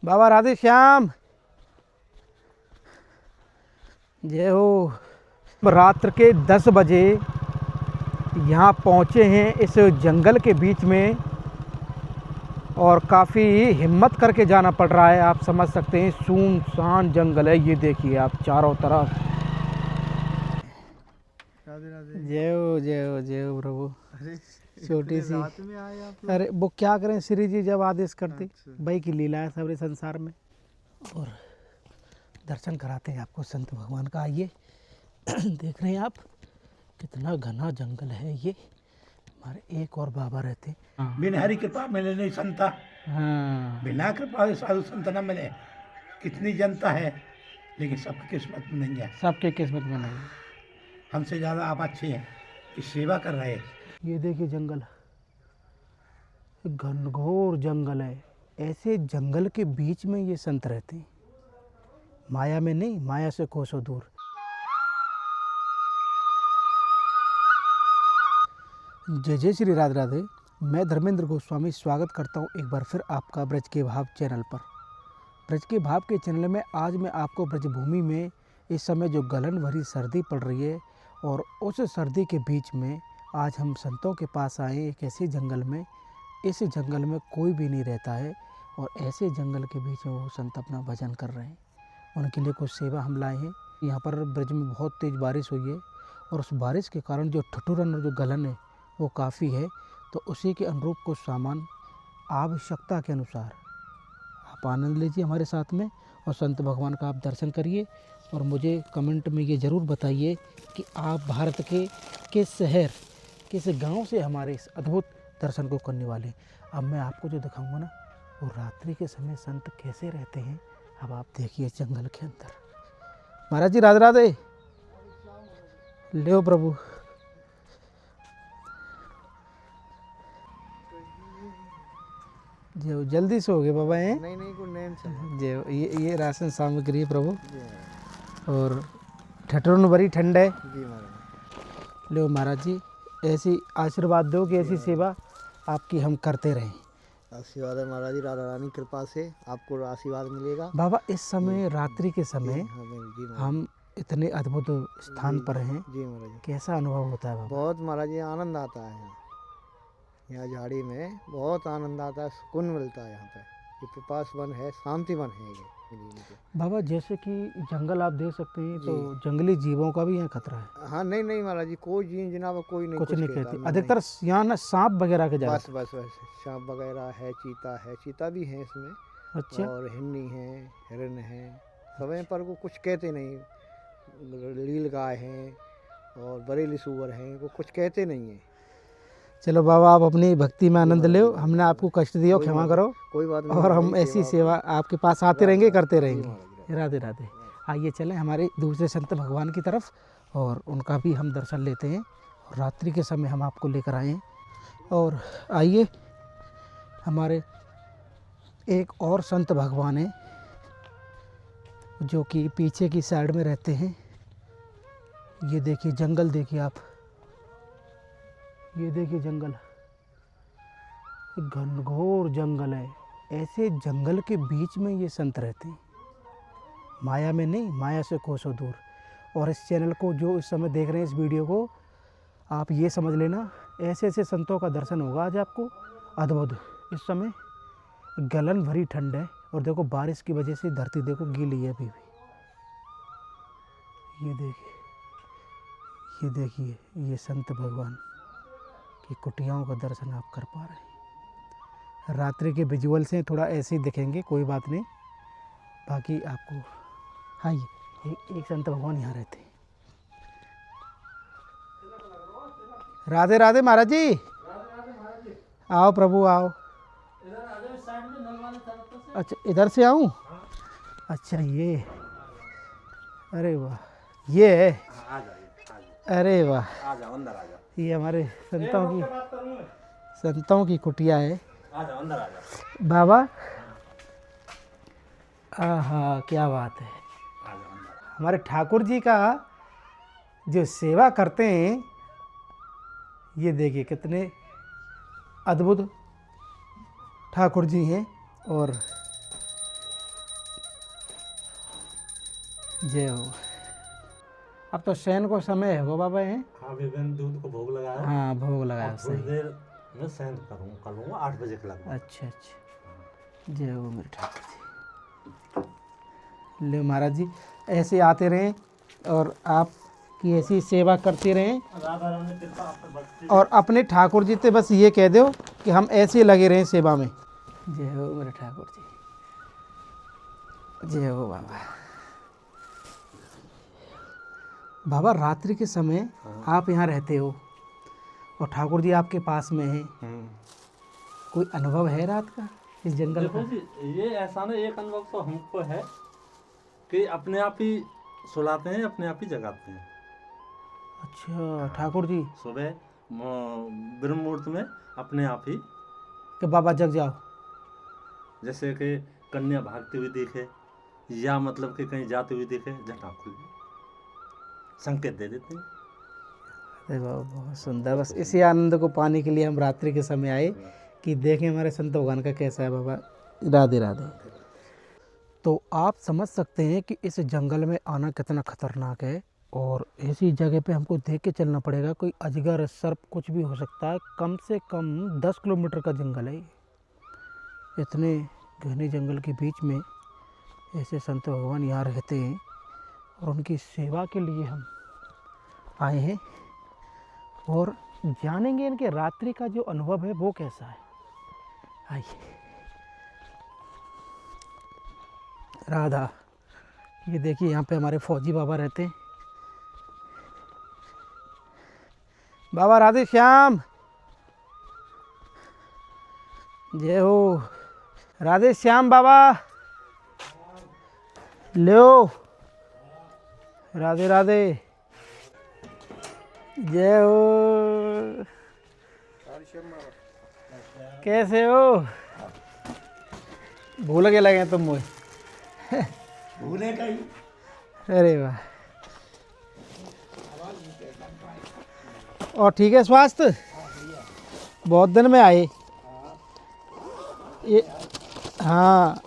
बाबा राधे श्याम जय हो। रात्र के 10 बजे यहाँ पहुँचे हैं इस जंगल के बीच में और काफ़ी हिम्मत करके जाना पड़ रहा है। आप समझ सकते हैं सुनसान जंगल है। ये देखिए आप चारों तरफ। राधे राधे। जय हो प्रभु। अरे छोटी सी रात में आए आप लोग? अरे वो क्या करें, श्री जी जब आदेश करते अच्छा। भाई की लीला है सारे संसार में। और दर्शन कराते हैं आपको संत भगवान का। आइए देख रहे हैं आप कितना घना जंगल है ये। हमारे एक और बाबा रहते। बिना हरि कृपा मिले नहीं संता, हाँ बिना कृपा के साधु संत न मिले। कितनी जनता है लेकिन सबकी किस्मत में नहीं है। सबके किस्मत में नहीं। हमसे ज़्यादा आप अच्छे हैं कि सेवा कर रहे हैं। ये देखिए जंगल, घनघोर जंगल है। ऐसे जंगल के बीच में ये संत रहते हैं। माया में नहीं, माया से कोसों दूर। जय जय श्री राधे राधे। मैं धर्मेंद्र गोस्वामी स्वागत करता हूँ एक बार फिर आपका ब्रज के भाव चैनल पर। ब्रज के भाव के चैनल में आज मैं आपको ब्रजभूमि में इस समय जो गलन भरी सर्दी पड़ रही है और उस सर्दी के बीच में आज हम संतों के पास आए एक ऐसे जंगल में। इस जंगल में कोई भी नहीं रहता है और ऐसे जंगल के बीच में वो संत अपना भजन कर रहे हैं। उनके लिए कुछ सेवा हम लाए हैं। यहाँ पर ब्रज में बहुत तेज़ बारिश हुई है और उस बारिश के कारण जो ठठुरन और जो गलन है वो काफ़ी है। तो उसी के अनुरूप कुछ सामान आवश्यकता के अनुसार आप आनंद लीजिए हमारे साथ में और संत भगवान का आप दर्शन करिए। और मुझे कमेंट में ये ज़रूर बताइए कि आप भारत के किस शहर किस गांव से हमारे इस अद्भुत दर्शन को करने वाले हैं। अब मैं आपको जो दिखाऊंगा ना वो रात्रि के समय संत कैसे रहते हैं। अब आप देखिए जंगल के अंदर। महाराज जी राधे राधे। ले प्रभु। जो जल्दी से हो गए बाबा हैं। नहीं कोई नैन से जो ये राशन सामग्री है प्रभु। जी और ठठुरन भरी ठंड है। महाराज। लो महाराज जी ऐसी आशीर्वाद दो कि ऐसी सेवा आपकी हम करते रहें। आशीर्वाद है महाराज जी, राधा रानी कृपा से आपको आशीर्वाद मिलेगा। बाबा इस समय रात्रि के समय जी हम इतने अद्भुत स्थान पर हैं। जी महाराज जी। कैसा अनुभव होता है बाबा? बहुत महाराज जी आनंद आता है यहाँ झाड़ी में बहुत आनंद आता है, सुकून मिलता है यहाँ पे। ये प्रपास वन है, शांति वन है ये। बाबा जैसे कि जंगल आप देख सकते हैं तो जंगली जीवों का भी यहाँ खतरा है। हाँ नहीं महाराज जी, कोई जीव जनाब कोई नहीं कुछ नहीं कहता, कहते। अधिकतर यहाँ ना सांप वगैरह के जा। बस सांप वगैरह है, चीता भी है इसमें। अच्छा। और हिरनी है, हिरन है, समय पर को कुछ कहते नहीं। लील गाय हैं और बरेली सूअर हैं, वो कुछ कहते नहीं है। चलो बाबा आप अपनी भक्ति में आनंद लो। हमने आपको कष्ट दिया, क्षमा करो। कोई बात नहीं। और हम ऐसी सेवा आपके पास आते रहेंगे, करते रहेंगे। राधे राधे। आइए चलें हमारे दूसरे संत भगवान की तरफ और उनका भी हम दर्शन लेते हैं। और रात्रि के समय हम आपको लेकर आए हैं। और आइए हमारे एक और संत भगवान हैं जो कि पीछे की साइड में रहते हैं। ये देखिए जंगल, देखिए आप, ये देखिए जंगल, घनघोर जंगल है। ऐसे जंगल के बीच में ये संत रहते हैं। माया में नहीं, माया से कोसों दूर। और इस चैनल को जो इस समय देख रहे हैं, इस वीडियो को, आप ये समझ लेना ऐसे ऐसे संतों का दर्शन होगा आज आपको अद्भुत। इस समय गलन भरी ठंड है और देखो बारिश की वजह से धरती देखो गीली है अभी भी। ये देखिए ये संत भगवान की कुटियाओं का दर्शन आप कर पा रहे हैं। रात्रि के विजुअल से थोड़ा ऐसे ही दिखेंगे, कोई बात नहीं। बाकी आपको हाँ ये एक संत भगवान यहाँ रहते हैं। राधे राधे महाराज जी। आओ प्रभु आओ। अच्छा इधर से आऊँ? अच्छा ये, अरे वाह ये है। अरे वाह, ये हमारे संतों की कुटिया है बाबा। हाँ क्या बात है। हमारे ठाकुर जी का जो सेवा करते हैं, ये देखिए कितने अद्भुत ठाकुर जी हैं। और जय हो। अब तो शयन को समय है वो बाबा हैं। हाँ विभिन्न दूध को भोग लगाया। हाँ भोग लगाया और थोड़ी सही। देर में सैंत करूँगा 8 बजे के लगभग। अच्छा अच्छा, जय हो मेरे ठाकुर जी। ले महाराज जी ऐसे आते रहें और आपकी ऐसी सेवा करते रहें, राधा रानी कृपा आप पे बरसती और अपने ठाकुर जी से बस ये कह दो कि हम ऐसे लगे रहें सेवा में। जय हो मेरे ठाकुर जी, जय हो बाबा। बाबा रात्रि के समय आप यहाँ रहते हो और ठाकुर जी आपके पास में हैं, कोई अनुभव है रात का इस जंगल देखो का? जी ये ऐसा ना, एक अनुभव तो हमको है कि अपने आप ही सुलाते हैं, अपने आप ही जगाते हैं। अच्छा ठाकुर जी सुबह ब्रह्म मुहूर्त में अपने आप ही, कि बाबा जग जाओ। जैसे कि कन्या भागती हुई दिखे या मतलब कि कहीं जाती हुई दिखे, झटा खुल संकेत दे देते हैं। अरे बाबा बहुत सुंदर। बस इसी आनंद को पाने के लिए हम रात्रि के समय आए कि देखें हमारे संत भगवान का कैसा है बाबा। राधे राधे। तो आप समझ सकते हैं कि इस जंगल में आना कितना खतरनाक है, और ऐसी जगह पे हमको देख के चलना पड़ेगा। कोई अजगर सर्प कुछ भी हो सकता है। कम से कम 10 किलोमीटर का जंगल है ये। इतने घने जंगल के बीच में ऐसे संत भगवान यहाँ रहते हैं और उनकी सेवा के लिए हम आए हैं, और जानेंगे इनके रात्रि का जो अनुभव है वो कैसा है। आइए। राधा, ये देखिए यहाँ पे हमारे फौजी बाबा रहते हैं। बाबा राधे श्याम, जय हो। राधे श्याम बाबा, लो। राधे राधे, जय हो। कैसे हो? भूल के लगे तुम मुझे। भूले का ही। अरे वाह। और ठीक है स्वास्थ्य? बहुत दिन में आए ये। हाँ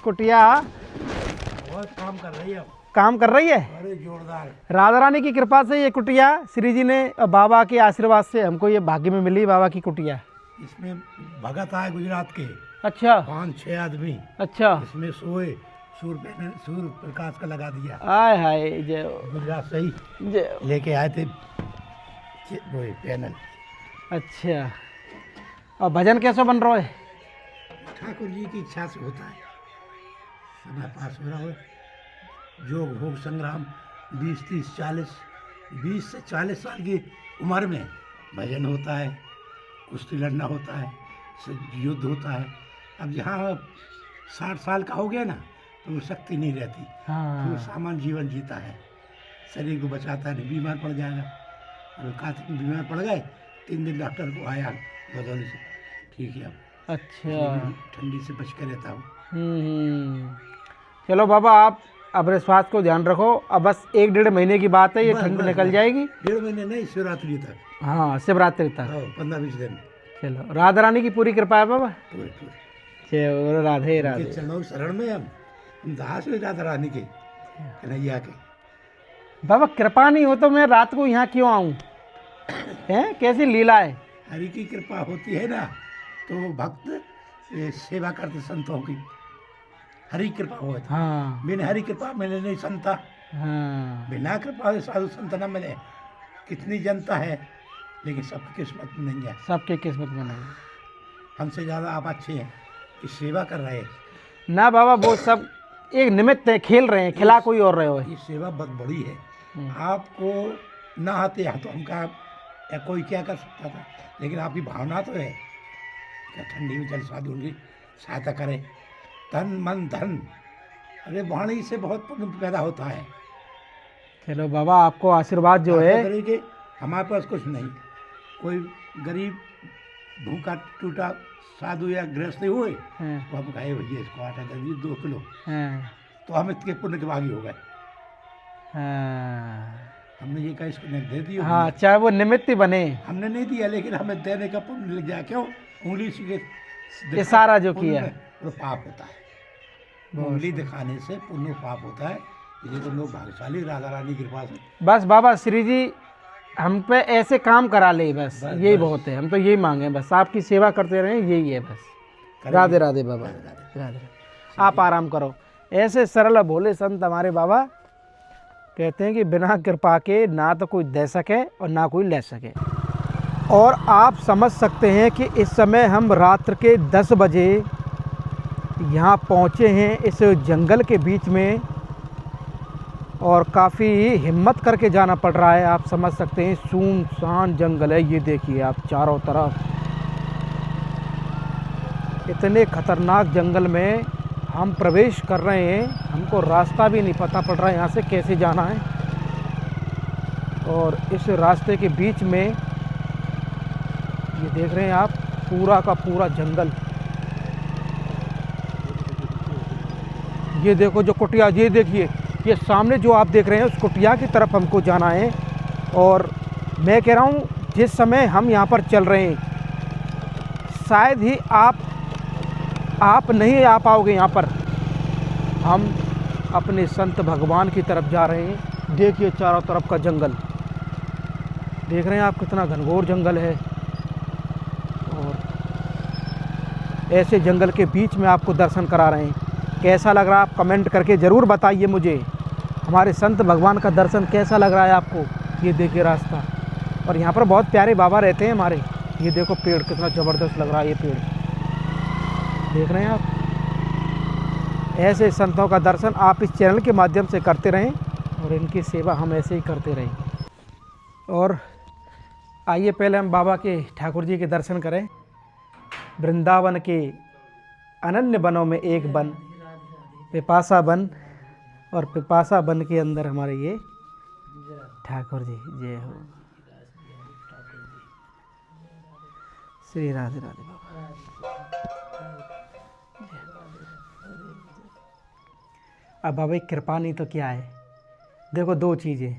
कुटिया बहुत काम कर रही है अब। काम कर रही है। अरे जोरदार। राधा रानी की कृपा से ये कुटिया श्री जी ने और बाबा के आशीर्वाद से हमको ये भाग्य में मिली बाबा की कुटिया। इसमें भगत आए गुजरात के अच्छा 5-6 आदमी, अच्छा। इसमें सोए, सूर्य प्रकाश का लगा दिया। आय हाय, जय हो, गुजरात से ही जय हो। लेके आए थे वो पैनल। अच्छा, और भजन कैसे बन रहा है? ठाकुर जी की इच्छा से होता है, समय पास हो रहा हो। योग भोग संग्राम 20 से 40 साल की उम्र में भजन होता है, कुश्ती लड़ना होता है, युद्ध होता है। अब जहाँ 60 साल का हो गया ना तो वो शक्ति नहीं रहती, तो वो सामान्य जीवन जीता है, शरीर को बचाता है, नहीं बीमार पड़ जाएगा। और कार्तिक में बीमार पड़ गए, 3 दिन डॉक्टर को आया बदौली से, ठीक है अब। अच्छा। ठंडी से बच कर रहता हूँ। चलो बाबा, आप अपने स्वास्थ्य को ध्यान रखो। अब बस 1-1.5 महीने की बात है, ये बस, ठंड बस, निकल बस। जाएगी। 1.5 महीने नहीं, शिवरात्रि तक। हाँ शिवरात्रि तक। 15-20 दिन चलो, राधा रानी की पूरी कृपा है बाबा। पूरे। चलो राधे राधे। उनके चरणों की शरण में हम दास हुए राधा रानी के, कन्हैया के। बाबा कृपा नहीं हो तो मैं रात को यहाँ क्यों आऊँ? हैं, कैसी लीला है। हरि की कृपा होती है ना तो भक्त सेवा करते संतों की, हरि कृपा हो। हाँ बिना हरि कृपा मिले नहीं संता, हाँ। बिना कृपा से साधु संत न मिले। कितनी जनता है लेकिन सबकी किस्मत में नहीं है। सबके किस्मत में नहीं। हमसे ज़्यादा आप अच्छे हैं कि सेवा कर रहे हैं। ना बाबा, वो सब एक निमित्त है, खेल रहे हैं, खिला कोई और रहे हो। ये सेवा बहुत बड़ी है। आपको ना आते हैं तो हम या कोई क्या कर सकता था, लेकिन आपकी भावना तो है क्या ठंडी में चल साधु उनकी सहायता करें। तन मन धन, अरे वाणी से बहुत पुण्य पैदा होता है। चलो बाबा, आपको आशीर्वाद जो है। तरीके हमारे पास कुछ नहीं, कोई गरीब भूखा टूटा साधु या गृहस्थी हुए तो हम कहे भैया इसको आटा दे दीजिए 2 किलो, तो हम इसके पुण्य के भागी हो गए। हमने ये कहा इसको दे दिया। हाँ, चाहे वो निमित्त ही बने। हमने नहीं दिया लेकिन हमें देने का पुण्य लग जाए। क्यों? उंगली से इशारा जो किया तो पाप होता है। उंगली दिखाने से पुण्य पाप होता है। इसलिए तो हम लोग भाग्यशाली राधा रानी की कृपा से। बस बाबा श्री जी हम पे ऐसे काम करा ले, बस बस, यही बस। बहुत है। हम तो यही मांगे, बस आपकी सेवा करते रहें, यही है बस। करेंगे। राधे राधे बाबा, राधे राधे। आप आराम करो। ऐसे सरल भोले संत हमारे बाबा कहते हैं कि बिना कृपा के ना तो कोई दे सके और ना कोई ले सके। और आप समझ सकते हैं कि इस समय हम रात्र के 10 बजे यहाँ पहुँचे हैं इस जंगल के बीच में, और काफ़ी हिम्मत करके जाना पड़ रहा है। आप समझ सकते हैं सुनसान जंगल है, ये देखिए आप चारों तरफ। इतने खतरनाक जंगल में हम प्रवेश कर रहे हैं, हमको रास्ता भी नहीं पता पड़ रहा है यहाँ से कैसे जाना है। और इस रास्ते के बीच में ये देख रहे हैं आप, पूरा का पूरा जंगल। ये देखो जो कुटिया, ये देखिए, ये सामने जो आप देख रहे हैं उस कुटिया की तरफ हमको जाना है। और मैं कह रहा हूँ जिस समय हम यहाँ पर चल रहे हैं शायद ही आप नहीं आ पाओगे यहाँ पर। हम अपने संत भगवान की तरफ जा रहे हैं। देखिए चारों तरफ का जंगल, देख रहे हैं आप कितना घनघोर जंगल है। और ऐसे जंगल के बीच में आपको दर्शन करा रहे हैं। कैसा लग रहा है आप कमेंट करके ज़रूर बताइए मुझे। हमारे संत भगवान का दर्शन कैसा लग रहा है आपको। ये देखिए रास्ता, और यहाँ पर बहुत प्यारे बाबा रहते हैं हमारे। ये देखो पेड़ कितना ज़बरदस्त लग रहा है, ये पेड़ देख रहे हैं आप। ऐसे संतों का दर्शन आप इस चैनल के माध्यम से करते रहें और इनकी सेवा हम ऐसे ही करते रहें। और आइए पहले हम बाबा के ठाकुर जी के दर्शन करें। वृंदावन के अनन्य वनों में एक वन पिपासा वन, और पिपासा वन के अंदर हमारे ये ठाकुर जी। जय हो श्री राधे राधे बाबा। अब बाबा की कृपा नहीं तो क्या है। देखो दो चीज़ें,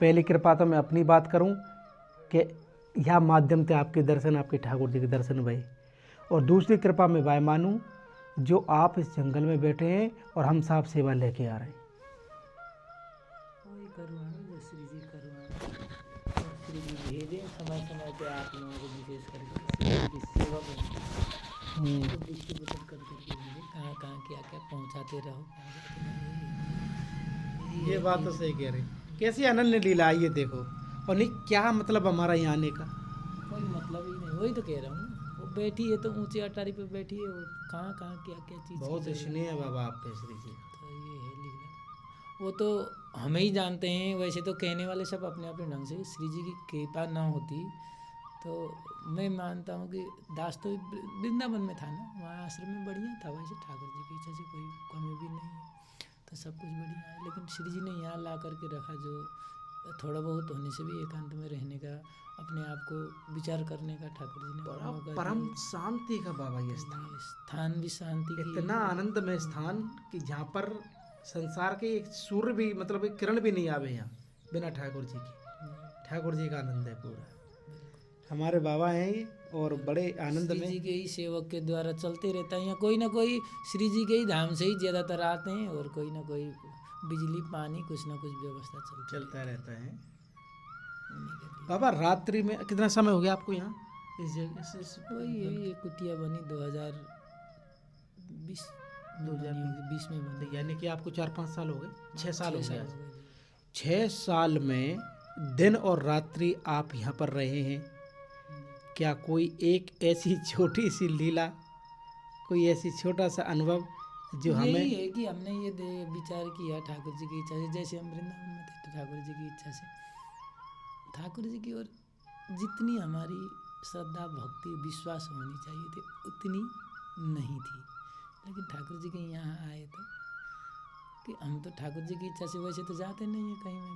पहली कृपा तो मैं अपनी बात करूं कि यह माध्यम से आपके दर्शन, आपके ठाकुर जी के दर्शन भए। और दूसरी कृपा मैं भाई मानूं जो आप इस जंगल में बैठे हैं और हम साहब सेवा लेके आ रहे हैं। श्री जी करुणा और श्री जी भेजे समय समय पे आप लोगों को विशेष करके श्री जी की सेवा में डिस्ट्रीब्यूशन कर करके मुझे कहाँ कहाँ क्या क्या पहुँचाते रहो। ये बात तो सही कह रहे हैं। कैसी अनन्य लीला है ये देखो। और नहीं क्या मतलब हमारा यहाँ आने का। कोई मतलब ही नहीं, वही तो कह रहा हूँ ना। वो बैठी है तो ऊंची अटारी पे बैठी है, वो कहाँ कहाँ क्या क्या चीज़ बहुत स्नेह है बाबा आप पे श्री जी। तो ये है लीला। वो तो हमें ही जानते हैं। वैसे तो कहने वाले सब अपने अपने ढंग से, श्री जी की कृपा ना होती तो मैं मानता हूँ कि दास तो वृंदावन में था ना, वहाँ आश्रम में बढ़िया था। वैसे ठाकुर जी की इच्छा से कोई कमी भी नहीं है, तो सब कुछ बढ़िया है। लेकिन श्री जी ने यहाँ ला करके रखा, जो थोड़ा बहुत होने से भी एकांत में रहने का, अपने आप को विचार करने का ठाकुर जी ने मौका दिया। परम शांति का बाबा ये स्थान, स्थान भी शांति की है। इतना आनंदमय स्थान कि जहाँ पर संसार के एक सूर्य भी, मतलब एक किरण भी नहीं आवे यहाँ बिना ठाकुर जी की। ठाकुर जी का आनंद है पूरा। हमारे बाबा हैं ये, और बड़े आनंद श्री में। जी के ही सेवक के द्वारा चलते रहता है। यहाँ कोई ना कोई श्री जी के ही धाम से ही ज़्यादातर आते हैं, और कोई ना कोई बिजली पानी कुछ ना कुछ व्यवस्था चलता रहता है। रहने के लिए। बाबा रात्रि में कितना समय हो गया आपको यहाँ इस जगह से? वही है, ये कुटिया बनी 2020 2020 में बनी। यानी कि आपको 4-5 साल हो गए, 6 साल हो 6 गए। साल हो गए। 6 साल में दिन और रात्रि आप यहाँ पर रहे हैं। क्या कोई एक ऐसी छोटी सी लीला, कोई ऐसी छोटा सा अनुभव जो यही हमें है कि हमने ये विचार किया ठाकुर जी की इच्छा से, जैसे हम वृंदावन में थे तो ठाकुर जी की इच्छा से, ठाकुर जी की ओर जितनी हमारी श्रद्धा भक्ति विश्वास होनी चाहिए थी उतनी नहीं थी। लेकिन ठाकुर जी के यहाँ आए तो कि हम तो ठाकुर जी की इच्छा से वैसे तो जाते नहीं हैं कहीं में भी।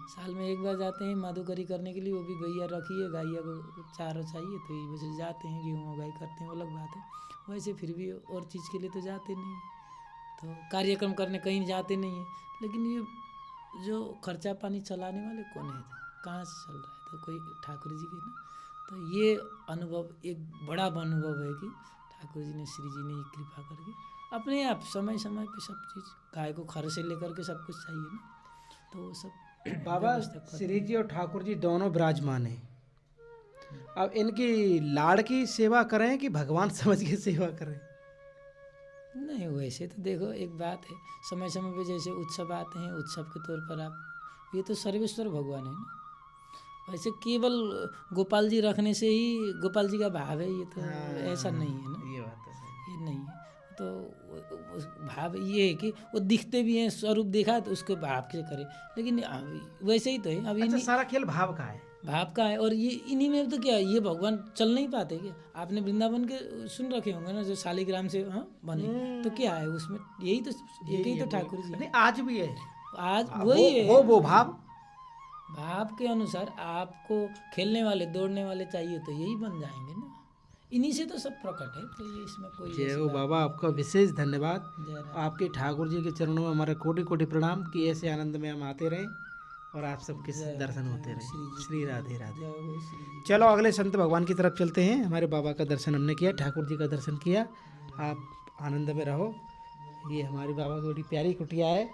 साल में एक बार जाते हैं माधुकरी करने के लिए, वो भी गैया रखी है, गैया को चारों चाहिए तो ये वैसे जाते हैं, गेहूँ उगाई करते हैं, वो अलग बात है। वैसे फिर भी और चीज़ के लिए तो जाते नहीं हैं, तो कार्यक्रम करने कहीं जाते नहीं हैं। लेकिन ये जो खर्चा पानी चलाने वाले कौन है, कहाँ से चल रहा है, तो कोई ठाकुर जी के ना। तो ये अनुभव एक बड़ा अनुभव है कि ठाकुर जी ने, श्री जी ने कृपा करके अपने आप समय समय पे सब चीज़ गाय को खर से लेकर के सब कुछ चाहिए ना, तो वो सब बाबा व्यवस्था कर- श्री जी और ठाकुर जी दोनों विराजमान हैं। अब इनकी लाड़ की सेवा करें कि भगवान समझ के सेवा करें? नहीं, वैसे तो देखो एक बात है, समय समय पे जैसे उत्सव आते हैं, उत्सव के तौर पर आप, ये तो सर्वेश्वर भगवान है ना। वैसे केवल गोपाल जी रखने से ही गोपाल जी का भाव है, ये तो ऐसा नहीं है ना, ये बात तो सही। ये नहीं है। तो भाव ये है कि वो दिखते भी हैं, स्वरूप देखा तो उसके भाव से करे, लेकिन वैसे ही तो है अभी अच्छा, सारा खेल भाव का है। भाव का है। और ये इन्हीं में तो क्या है, ये भगवान चल नहीं पाते क्या? आपने वृंदावन के सुन रखे होंगे ना, जो शालिग्राम से बने, तो क्या है उसमें, यही तो एक ही तो ठाकुर जी है। नहीं, आज भी है। आज वही है, वो भाव। भाव के अनुसार आपको खेलने वाले दौड़ने वाले चाहिए तो यही बन जाएंगे ना, इन्हीं से तो सब प्रकट है। तो ये इसमें कोई जय ऐसी हो बात बाबा, आपका विशेष धन्यवाद। जय राम। आपके ठाकुर जी के चरणों में हमारे कोटि कोटि प्रणाम कि ऐसे आनंद में हम आते रहें और आप सबके दर्शन होते रहें। श्री राधे राधे। जय हो श्री जी। चलो अगले संत भगवान की तरफ चलते हैं। हमारे बाबा का दर्शन हमने किया, ठाकुर जी का दर्शन किया, आप आनंद में रहो। ये हमारी बाबा की बड़ी प्यारी कुटिया है।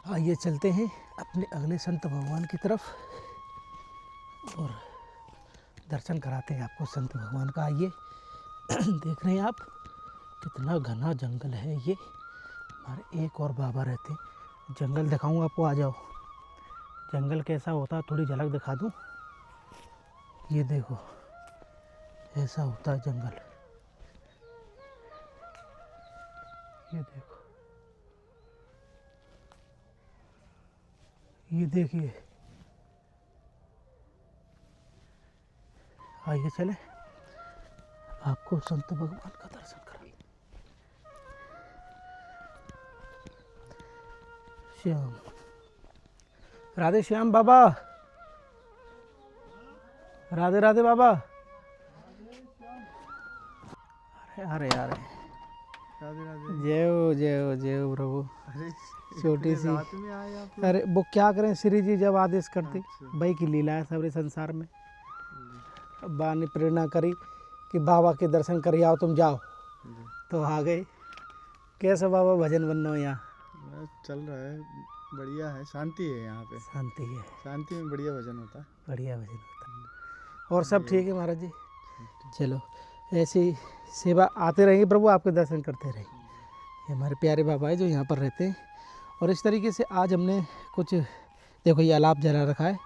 आइए चलते हैं अपने अगले संत भगवान की तरफ और दर्शन कराते हैं आपको संत भगवान का। आइए देख रहे हैं आप कितना घना जंगल है ये। हमारे एक और बाबा रहते हैं। जंगल दिखाऊं आपको, आ जाओ। जंगल कैसा होता है थोड़ी झलक दिखा दूं। ये देखो ऐसा होता है जंगल। ये देखो, ये देखिए। आइए चले आपको संत भगवान का दर्शन कराएं। श्याम, राधे श्याम बाबा, राधे राधे बाबा। अरे अरे अरे, जय हो जय हो जय हो प्रभु। छोटी सी, अरे वो क्या करें, श्री जी जब आदेश करते, भाई की लीला है सारे संसार में। बा ने प्रेरणा करी कि बाबा के दर्शन कर आओ, तुम जाओ, तो आ गए। कैसा बाबा भजन बनना यहाँ? चल रहा है, बढ़िया है, शांति है यहाँ पे, शांति है, शांति में बढ़िया भजन होता है। बढ़िया भजन होता है। और सब ठीक है महाराज जी? चलो ऐसी सेवा आते रहेंगे प्रभु, आपके दर्शन करते रहेंगे। ये हमारे प्यारे बाबा है जो यहाँ पर रहते हैं। और इस तरीके से आज हमने कुछ, देखो ये अलाप जला रखा है।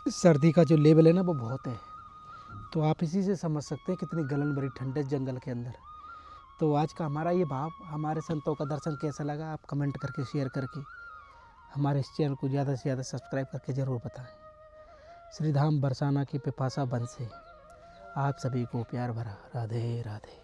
सर्दी का जो लेवल है ना वो बहुत है, तो आप इसी से समझ सकते हैं कितनी गलन भरी ठंड है जंगल के अंदर। तो आज का हमारा ये भाव, हमारे संतों का दर्शन कैसा लगा आप कमेंट करके, शेयर करके, हमारे इस चैनल को ज़्यादा से ज़्यादा सब्सक्राइब करके ज़रूर बताएं। श्री धाम बरसाना की पिपासा बन से आप सभी को प्यार भरा राधे राधे।